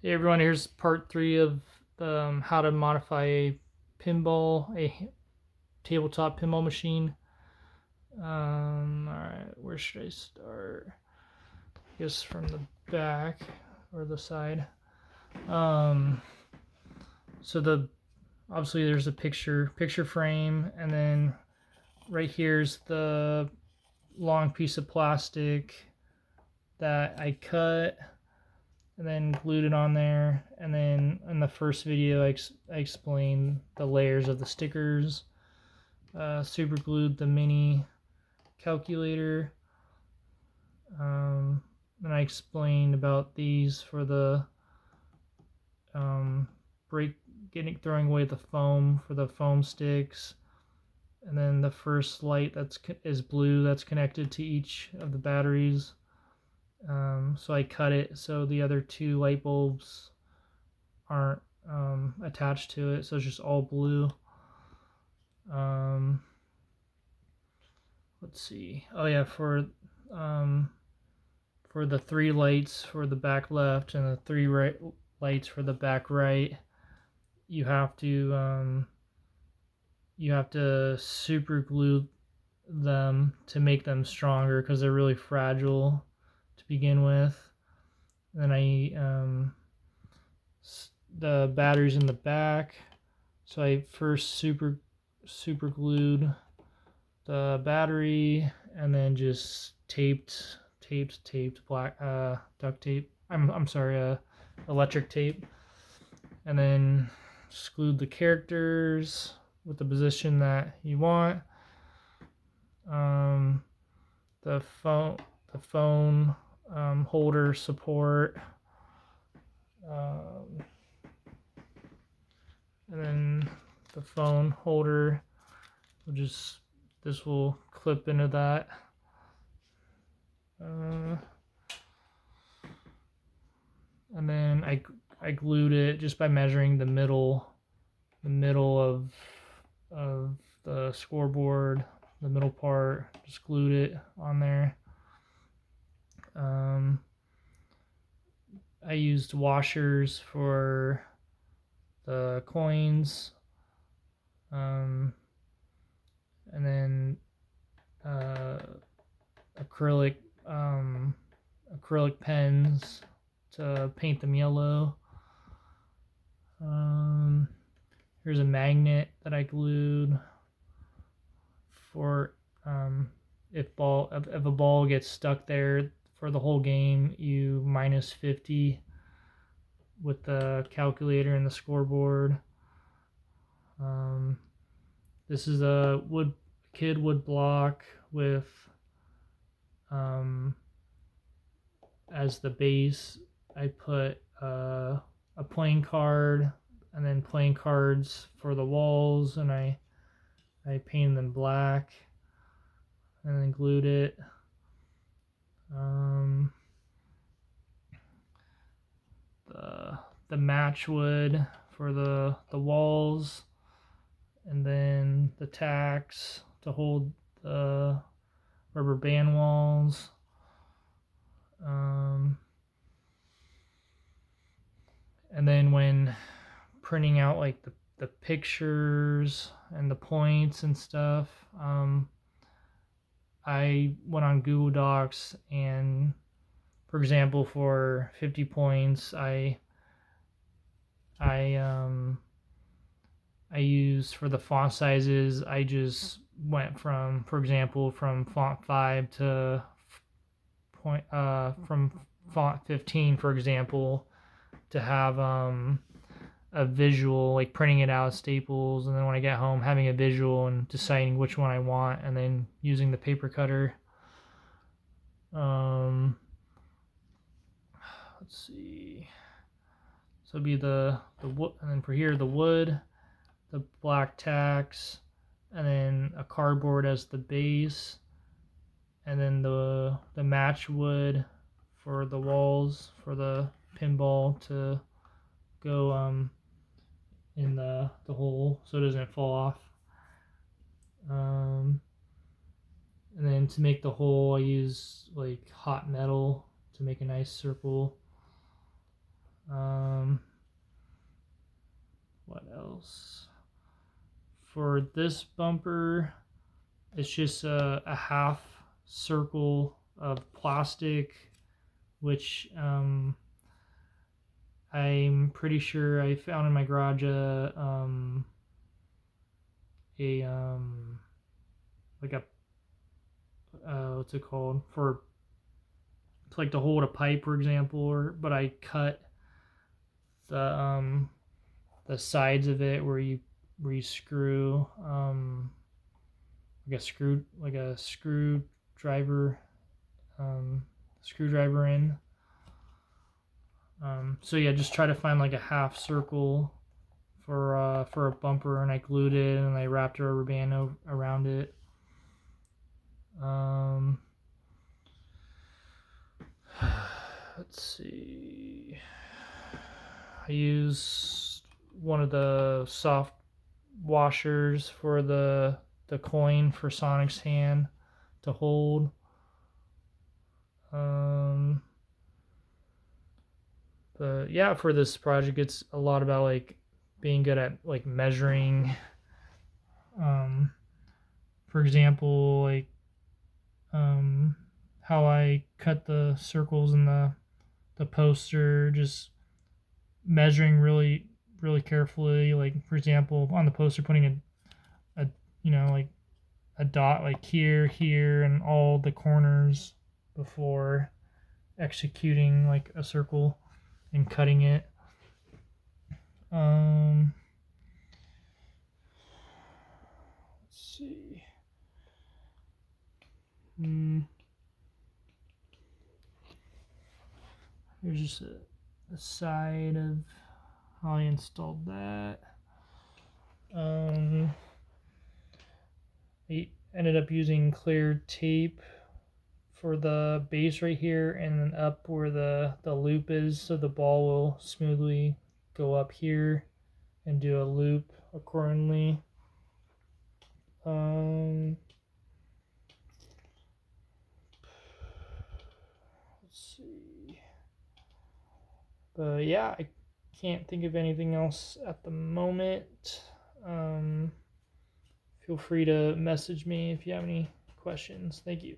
Hey everyone, here's part 3 of how to modify a tabletop pinball machine. Alright, where should I start? I guess from the back or the side. So obviously there's a picture frame, and then right here's the long piece of plastic that I cut and then glued it on there. And then in the first video I explained the layers of the stickers, super glued the mini calculator, and I explained about these for the throwing away the foam for the foam sticks. And then the first light is blue, that's connected to each of the batteries. So I cut it so the other 2 light bulbs aren't attached to it, so it's just all blue. Let's see. Oh yeah, for the 3 lights for the back left and the 3 lights for the back right, you have to super glue them to make them stronger because they're really fragile to begin with. Then the batteries in the back, so I first super glued the battery and then just taped black duct tape. I'm sorry, electric tape, and then glued the characters with the position that you want. The phone holder support, and then the phone holder this will clip into that. And then I glued it just by measuring the middle of the scoreboard, the middle part, just glued it on there. I used washers for the coins, and then acrylic pens to paint them yellow. Here's a magnet that I glued for if a ball gets stuck there for the whole game, you minus 50 with the calculator and the scoreboard. This is a wood block with as the base. I put a playing card and then playing cards for the walls, and I painted them black and then glued it. The match wood for the walls, and then the tacks to hold the rubber band walls. And then when printing out like the pictures and the points and stuff, I went on Google Docs, and for example, for 50 points, I used for the font sizes, I just went from, for example, from font 5 to from font 15, for example, to have a visual, like printing it out of Staples, and then when I get home having a visual and deciding which one I want, and then using the paper cutter. Let's see. So it'll be the wood, and then for here the wood, the black tacks, and then a cardboard as the base, and then the match wood for the walls for the pinball to go in the hole so it doesn't fall off. And then to make the hole, I use like hot metal to make a nice circle. else? For this bumper, it's just a half circle of plastic, which I'm pretty sure I found in my garage like a what's it called, for it's like to hold a pipe, for example, but I cut the sides of it where you screw like a screwdriver in. So yeah, just try to find like a half circle for a bumper, and I glued it and I wrapped a rubber band around it. Let's see. I use one of the soft washers for the coin for Sonic's hand to hold. But yeah, for this project, it's a lot about like being good at like measuring. For example, like how I cut the circles in the poster, just measuring really carefully. Like for example, on the poster, putting a like a dot like here, and all the corners before executing like a circle and cutting it. Let's see. Here's just a side of how I installed that. I ended up using clear tape for the base right here, and then up where the loop is, so the ball will smoothly go up here and do a loop accordingly. Let's see. But yeah, I can't think of anything else at the moment. Feel free to message me if you have any questions. Thank you.